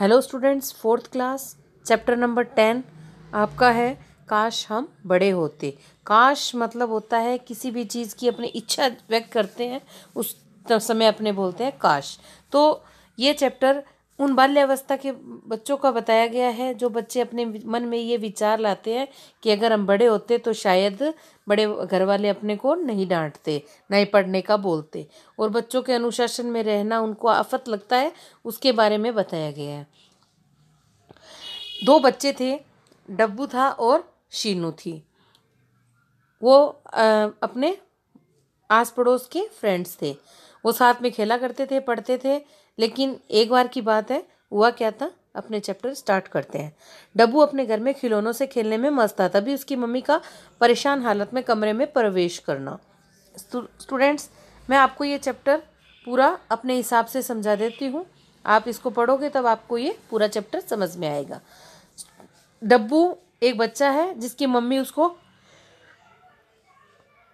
Hello students, fourth class chapter number 10 आपका है। काश हम बड़े होते। काश मतलब होता है किसी भी चीज़ की अपनी इच्छा व्यक्त करते हैं, उस समय अपने बोलते हैं काश। तो ये चैप्टर उन बाल्यावस्था के बच्चों का बताया गया है जो बच्चे अपने मन में ये विचार लाते हैं कि अगर हम बड़े होते तो शायद बड़े घर वाले अपने को नहीं डांटते, नहीं पढ़ने का बोलते, और बच्चों के अनुशासन में रहना उनको आफत लगता है, उसके बारे में बताया गया है। दो बच्चे थे, डब्बू था और शीनू थी। वो अपने आस पड़ोस के फ्रेंड्स थे। वो साथ में खेला करते थे, पढ़ते थे। लेकिन एक बार की बात है, हुआ क्या था, अपने चैप्टर स्टार्ट करते हैं। डब्बू अपने घर में खिलौनों से खेलने में मस्त था, तभी उसकी मम्मी का परेशान हालत में कमरे में प्रवेश करना। स्टूडेंट्स, मैं आपको ये चैप्टर पूरा अपने हिसाब से समझा देती हूँ। आप इसको पढ़ोगे तब आपको ये पूरा चैप्टर समझ में आएगा। डब्बू एक बच्चा है जिसकी मम्मी उसको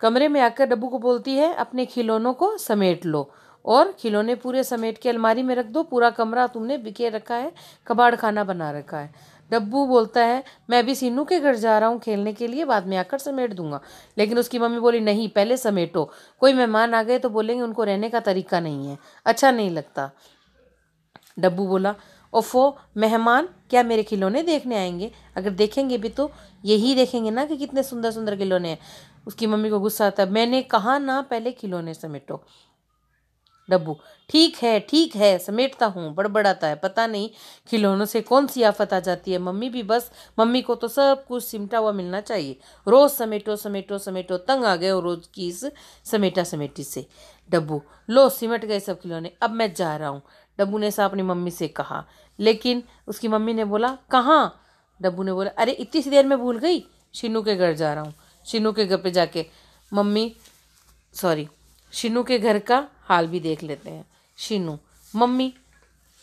कमरे में आकर डब्बू को बोलती है, अपने खिलौनों को समेट लो और खिलौने पूरे समेट के अलमारी में रख दो। पूरा कमरा तुमने बिखेर रखा है, कबाड़ खाना बना रखा है। डब्बू बोलता है, मैं अभी सीनू के घर जा रहा हूँ खेलने के लिए, बाद में आकर समेट दूंगा। लेकिन उसकी मम्मी बोली, नहीं, पहले समेटो, कोई मेहमान आ गए तो बोलेंगे उनको रहने का तरीका नहीं है, अच्छा नहीं लगता। डब्बू बोला, ओफो, मेहमान क्या मेरे खिलौने देखने आएंगे? अगर देखेंगे भी तो यही देखेंगे ना कि कितने सुंदर सुंदर खिलौने हैं। उसकी मम्मी को गुस्सा आता है, मैंने कहा ना पहले खिलौने समेटो। डब्बू, ठीक है समेटता हूँ, बड़बड़ाता है, पता नहीं खिलौनों से कौन सी आफत आ जाती है। मम्मी को तो सब कुछ सिमटा हुआ मिलना चाहिए। रोज समेटो समेटो समेटो, तंग आ गए और रोज की इस समेटा समेटी से। डब्बू, लो सिमट गए सब खिलौने, अब मैं जा रहा हूँ। डब्बू ने ऐसा अपनी मम्मी से कहा, लेकिन उसकी मम्मी ने बोला, कहाँ? डब्बू ने बोला, अरे इतनी सी देर में भूल गई, शीनू के घर जा रहा हूँ। शीनू के घर पे जाके शीनू के घर का हाल भी देख लेते हैं। शीनू, मम्मी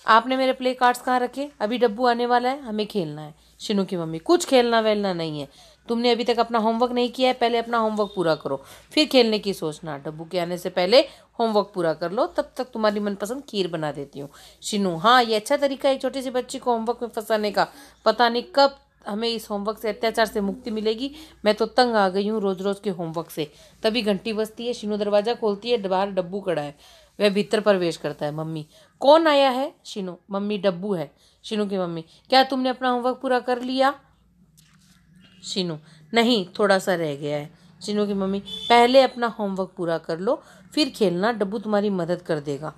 आपने मेरे प्ले कार्ड्स कहाँ रखे? अभी डब्बू आने वाला है, हमें खेलना है। शीनू की मम्मी, कुछ खेलना वेलना नहीं है, तुमने अभी तक अपना होमवर्क नहीं किया है, पहले अपना होमवर्क पूरा करो, फिर खेलने की सोचना। डब्बू के आने से पहले होमवर्क पूरा कर लो, तब तक तुम्हारी मनपसंद खीर बना देती हूँ। शीनू, हाँ ये अच्छा तरीका है एक छोटी सी बच्ची को होमवर्क में फंसाने का। पता नहीं कब हमें इस होमवर्क से, अत्याचार से मुक्ति मिलेगी। मैं तो तंग आ गई हूँ रोज रोज के होमवर्क से। तभी घंटी बजती है, शीनू दरवाजा खोलती है, बाहर डब्बू खड़ा है। वह भीतर प्रवेश करता है। मम्मी, कौन आया है? शीनू, मम्मी डब्बू है। शीनू की मम्मी, क्या तुमने अपना होमवर्क पूरा कर लिया? शीनू, नहीं, थोड़ा सा रह गया है। शीनू की मम्मी, पहले अपना होमवर्क पूरा कर लो, फिर खेलना, डब्बू तुम्हारी मदद कर देगा।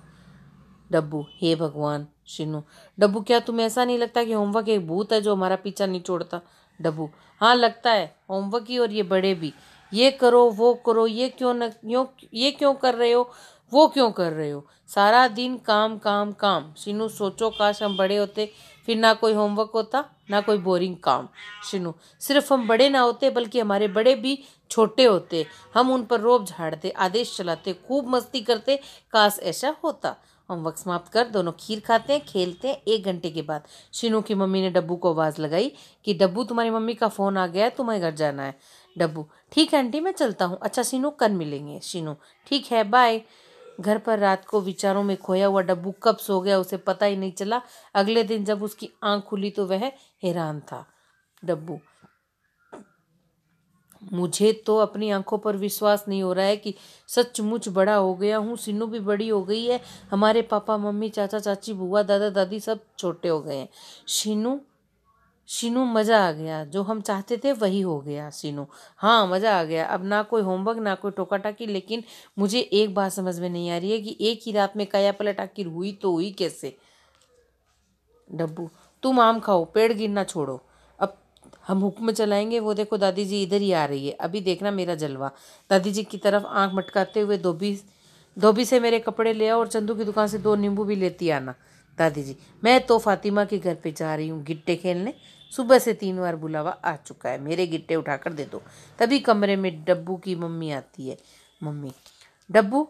डब्बू, हे भगवान। शीनू, डब्बू क्या तुम्हें ऐसा नहीं लगता कि होमवर्क एक भूत है जो हमारा पीछा नहीं छोड़ता? डब्बू, हाँ लगता है, होमवर्क ही और ये बड़े भी, ये करो वो करो, ये क्यों कर रहे हो, वो क्यों कर रहे हो, सारा दिन काम काम काम। शीनू, सोचो काश हम बड़े होते, फिर ना कोई होमवर्क होता, ना कोई बोरिंग काम। शीनू, सिर्फ हम बड़े ना होते बल्कि हमारे बड़े भी छोटे होते, हम उन पर रोब झाड़ते, आदेश चलाते, खूब मस्ती करते, काश ऐसा होता। होमवर्क समाप्त कर दोनों खीर खाते हैं, खेलते हैं। 1 घंटे के बाद शीनू की मम्मी ने डब्बू को आवाज़ लगाई कि डब्बू, तुम्हारी मम्मी का फ़ोन आ गया है, तुम्हें घर जाना है। डब्बू, ठीक है आंटी, मैं चलता हूँ। अच्छा शीनू, कल मिलेंगे। शीनू, ठीक है, बाय। घर पर रात को विचारों में खोया हुआ डब्बू कब सो गया उसे पता ही नहीं चला। अगले दिन जब उसकी आंख खुली तो वह हैरान था। डब्बू, मुझे तो अपनी आंखों पर विश्वास नहीं हो रहा है कि सचमुच बड़ा हो गया हूँ। सीनू भी बड़ी हो गई है, हमारे पापा मम्मी चाचा चाची बुआ दादा दादी सब छोटे हो गए हैं। शीनू शीनू, मज़ा आ गया, जो हम चाहते थे वही हो गया। शीनू, हाँ मज़ा आ गया, अब ना कोई होमवर्क ना कोई टोका टाकी। लेकिन मुझे एक बात समझ में नहीं आ रही है कि एक ही रात में काया पलट आखिर हुई तो हुई कैसे? डब्बू, तुम आम खाओ, पेड़ गिरना छोड़ो, अब हम हुक्म चलाएंगे। वो देखो दादी जी इधर ही आ रही है, अभी देखना मेरा जलवा। दादी जी की तरफ आंख मटकाते हुए, धोबी से मेरे कपड़े ले आओ और चंदू की दुकान से 2 नींबू भी लेती आना। दादी जी, मैं तो फातिमा के घर पे जा रही हूँ गिट्टे खेलने, सुबह से 3 बार बुलावा आ चुका है, मेरे गिट्टे उठाकर दे दो। तभी कमरे में डब्बू की मम्मी आती है। मम्मी, डब्बू,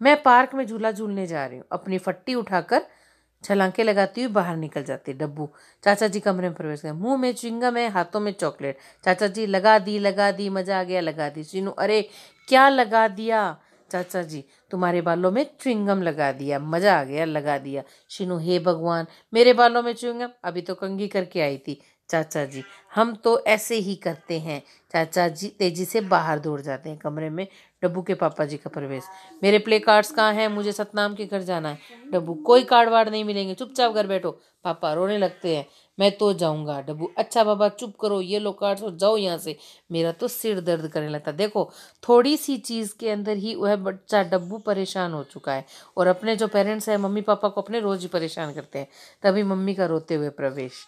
मैं पार्क में झूला झूलने जा रही हूँ। अपनी फट्टी उठाकर छलांगे लगाती हुई बाहर निकल जाती। डब्बू, चाचा जी कमरे में प्रवेश कर, मुंह में च्युइंगम है, हाथों में चॉकलेट। चाचा जी, लगा दी, मजा आ गया, लगा दी। शीनू, अरे क्या लगा दिया? चाचा जी तुम्हारे बालों में च्युइंगम लगा दिया, मजा आ गया, लगा दिया। शीनू, हे भगवान, मेरे बालों में च्युइंगम? अभी तो कंघी करके आई थी। चाचा जी हम तो ऐसे ही करते हैं। चाचा जी तेजी से बाहर दौड़ जाते हैं कमरे में। डब्बू के पापा जी का प्रवेश। मेरे प्ले कार्ड्स कहाँ हैं? मुझे सतनाम के घर जाना है। डब्बू, कोई कार्ड वार्ड नहीं मिलेंगे, चुपचाप घर बैठो। पापा रोने लगते हैं। मैं तो जाऊंगा। डब्बू, अच्छा बाबा चुप करो, ये लो कार्ड्स और जाओ यहाँ से। मेरा तो सिर दर्द करने लगता। देखो, थोड़ी सी चीज़ के अंदर ही वह बच्चा डब्बू परेशान हो चुका है, और अपने जो पेरेंट्स हैं मम्मी पापा को अपने रोज ही परेशान करते हैं। तभी मम्मी का रोते हुए प्रवेश।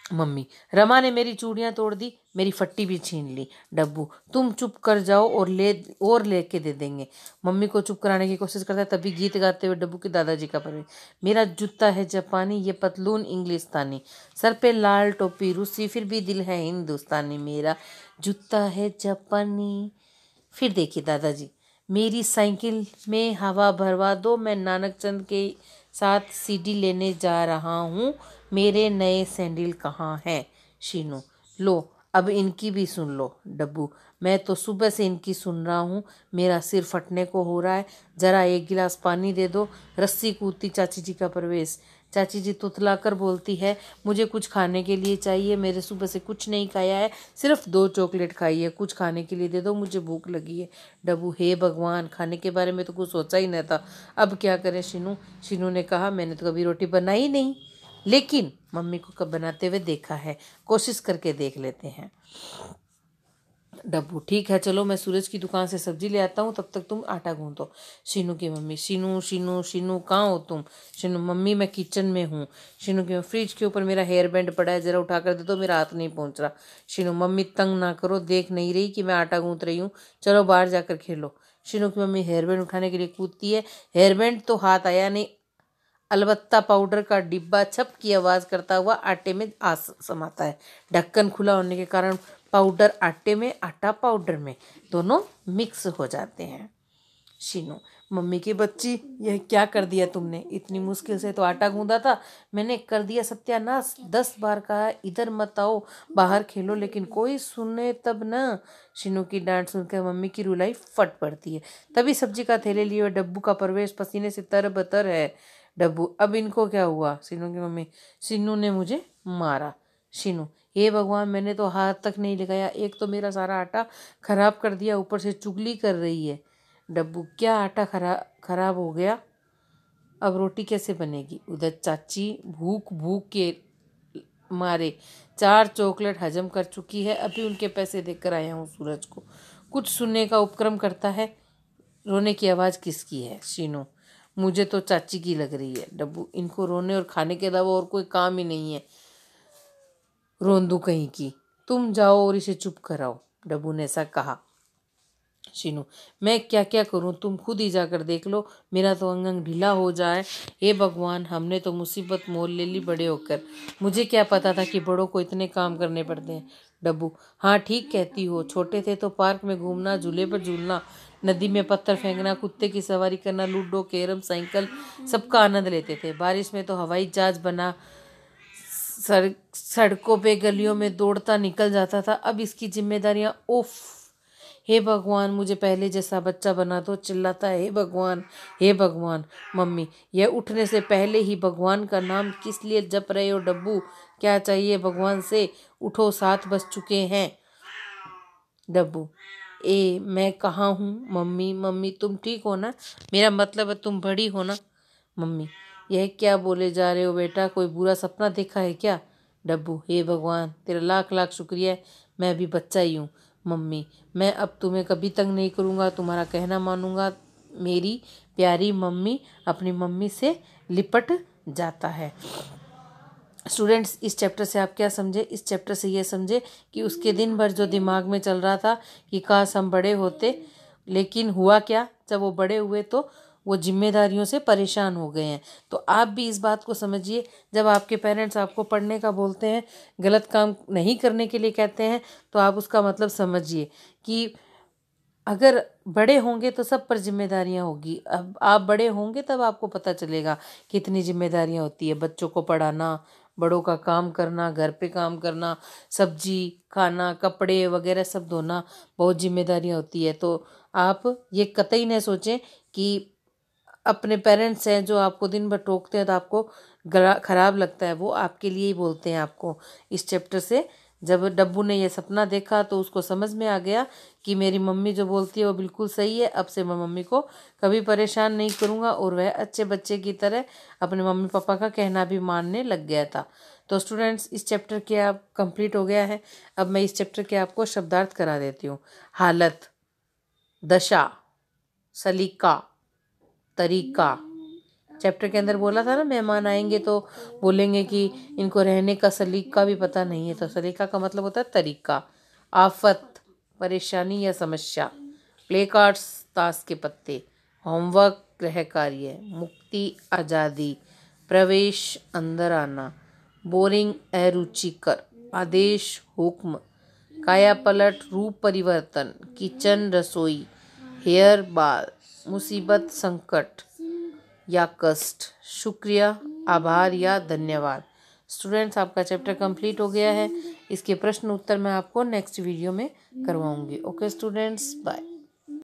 मम्मी, रमा ने मेरी चूड़ियां तोड़ दी, मेरी फट्टी भी छीन ली। डब्बू, तुम चुप कर जाओ और लेके दे देंगे। मम्मी को चुप कराने की कोशिश करता है, तभी गीत गाते हुए डब्बू के दादाजी का प्रवेश। मेरा जूता है जापानी, ये पतलून इंग्लिस्तानी, सर पे लाल टोपी रूसी, फिर भी दिल है हिंदुस्तानी। मेरा जूता है जापानी। फिर देखिए दादाजी, मेरी साइकिल में हवा भरवा दो, मैं नानक चंद के साथ सीडी लेने जा रहा हूँ, मेरे नए सैंडल कहाँ हैं? शीनू, लो अब इनकी भी सुन लो। डब्बू, मैं तो सुबह से इनकी सुन रहा हूँ, मेरा सिर फटने को हो रहा है, जरा एक गिलास पानी दे दो। रस्सी कूदती चाची जी का प्रवेश। चाची जी तुतला कर बोलती है, मुझे कुछ खाने के लिए चाहिए, मेरे सुबह से कुछ नहीं खाया है, सिर्फ 2 चॉकलेट खाई है, कुछ खाने के लिए दे दो, मुझे भूख लगी है। डब्बू, हे भगवान, खाने के बारे में तो कुछ सोचा ही नहीं था, अब क्या करें शीनू? शीनू ने कहा, मैंने तो कभी रोटी बनाई नहीं, लेकिन मम्मी को कब बनाते हुए देखा है, कोशिश करके देख लेते हैं। डब्बू, ठीक है चलो, मैं सूरज की दुकान से सब्जी ले आता हूँ, तब तक तुम आटा गूंथो। शीनू की मम्मी, शीनू शीनू शीनू कहाँ हो तुम? शीनू, मम्मी मैं किचन में हूँ। शीनू की, फ्रिज के ऊपर मेरा हेयर बैंड पड़ा है, जरा उठा कर दे दो, मेरा हाथ नहीं पहुँच रहा। शीनू, मम्मी तंग ना करो, देख नहीं रही कि मैं आटा गूंथ रही हूँ, चलो बाहर जाकर खेलो। शीनू की मम्मी हेयर बैंड उठाने के लिए कूदती है, हेयर बैंड तो हाथ आया नहीं, अलबत्ता पाउडर का डिब्बा छप की आवाज करता हुआ आटे में समाता है। ढक्कन खुला होने के कारण पाउडर आटे में, आटा पाउडर में, दोनों मिक्स हो जाते हैं। शीनू, मम्मी की बच्ची, यह क्या कर दिया तुमने? इतनी मुश्किल से तो आटा गूंदा था, मैंने कर दिया सत्यानाश। 10 बार कहा इधर मत आओ, बाहर खेलो, लेकिन कोई सुने तब ना। शीनू की डांट सुनकर मम्मी की रुलाई फट पड़ती है। तभी सब्जी का थैले लिए हुए डब्बू का प्रवेश, पसीने से तरबतर है। डब्बू, अब इनको क्या हुआ? शीनू की मम्मी, शीनू ने मुझे मारा। शीनू, हे भगवान, मैंने तो हाथ तक नहीं लगाया, एक तो मेरा सारा आटा खराब कर दिया, ऊपर से चुगली कर रही है। डब्बू, क्या आटा खराब हो गया? अब रोटी कैसे बनेगी? उधर चाची भूख भूख के मारे 4 चॉकलेट हजम कर चुकी है, अभी उनके पैसे देकर आया हूँ सूरज को। कुछ सुनने का उपक्रम करता है, रोने की आवाज़ किसकी है? शीनू, मुझे तो चाची की लग रही है। डब्बू, इनको रोने और खाने के अलावा और कोई काम ही नहीं है, रोंदू कहीं की, तुम जाओ और इसे चुप कराओ। डब्बू ने ऐसा कहा। शीनू, मैं क्या क्या करूं, तुम खुद ही जाकर देख लो, मेरा तो अंग ढीला हो जाए। हे भगवान, हमने तो मुसीबत मोल ले ली बड़े होकर, मुझे क्या पता था कि बड़ों को इतने काम करने पड़ते हैं। डब्बू, हाँ ठीक कहती हो, छोटे थे तो पार्क में घूमना, झूले पर झूलना, नदी में पत्थर फेंकना, कुत्ते की सवारी करना, लूडो कैरम साइकिल, सबका आनंद लेते थे। बारिश में तो हवाई जहाज बना सड़कों पे गलियों में दौड़ता निकल जाता था। अब इसकी जिम्मेदारियां, उफ, हे भगवान, मुझे पहले जैसा बच्चा बना दो। चिल्लाता है, हे भगवान, हे भगवान। मम्मी, यह उठने से पहले ही भगवान का नाम किस लिए जप रहे हो? डब्बू, क्या चाहिए भगवान से? उठो, 7 बज चुके हैं। डब्बू, मैं कहाँ हूँ? मम्मी, मम्मी तुम ठीक हो ना? मेरा मतलब है तुम बड़ी हो ना? मम्मी, यह क्या बोले जा रहे हो बेटा, कोई बुरा सपना देखा है क्या? डब्बू, हे भगवान, तेरा लाख लाख शुक्रिया है, मैं अभी बच्चा ही हूँ। मम्मी, मैं अब तुम्हें कभी तंग नहीं करूँगा, तुम्हारा कहना मानूंगा। मेरी प्यारी मम्मी अपनी मम्मी से लिपट जाता है। स्टूडेंट्स, इस चैप्टर से आप क्या समझे? इस चैप्टर से ये समझे कि उसके दिन भर जो दिमाग में चल रहा था कि काश हम बड़े होते, लेकिन हुआ क्या, जब वो बड़े हुए तो वो जिम्मेदारियों से परेशान हो गए हैं। तो आप भी इस बात को समझिए, जब आपके पेरेंट्स आपको पढ़ने का बोलते हैं, गलत काम नहीं करने के लिए कहते हैं, तो आप उसका मतलब समझिए कि अगर बड़े होंगे तो सब पर जिम्मेदारियां होगी। अब आप बड़े होंगे तब आपको पता चलेगा कितनी जिम्मेदारियां होती है, बच्चों को पढ़ाना, बड़ों का काम करना, घर पे काम करना, सब्जी खाना, कपड़े वगैरह सब धोना बहुत जिम्मेदारियाँ होती है। तो आप ये कतई न सोचें कि अपने पेरेंट्स हैं जो आपको दिन भर टोकते हैं तो आपको गला खराब लगता है, वो आपके लिए ही बोलते हैं आपको। इस चैप्टर से जब डब्बू ने ये सपना देखा तो उसको समझ में आ गया कि मेरी मम्मी जो बोलती है वो बिल्कुल सही है, अब से मैं मम्मी को कभी परेशान नहीं करूँगा, और वह अच्छे बच्चे की तरह अपने मम्मी पापा का कहना भी मानने लग गया था। तो स्टूडेंट्स, इस चैप्टर के आप कंप्लीट हो गया है। अब मैं इस चैप्टर के आपको शब्दार्थ करा देती हूँ। हालत, दशा, सलीका, तरीका। चैप्टर के अंदर बोला था ना मेहमान आएंगे तो बोलेंगे कि इनको रहने का सलीका भी पता नहीं है, तो सलीका का मतलब होता है तरीका। आफत, परेशानी या समस्या। प्ले कार्ड्स, ताश के पत्ते। होमवर्क, गृह कार्य। मुक्ति, आज़ादी। प्रवेश, अंदर आना। बोरिंग, अरुचिकर। आदेश, हुक्म। काया पलट, रूप परिवर्तन। किचन, रसोई। हेयर, बाल। मुसीबत, संकट या कष्ट। शुक्रिया, आभार या धन्यवाद। स्टूडेंट्स, आपका चैप्टर कंप्लीट हो गया है। इसके प्रश्न उत्तर मैं आपको नेक्स्ट वीडियो में करवाऊंगी। Okay students, bye.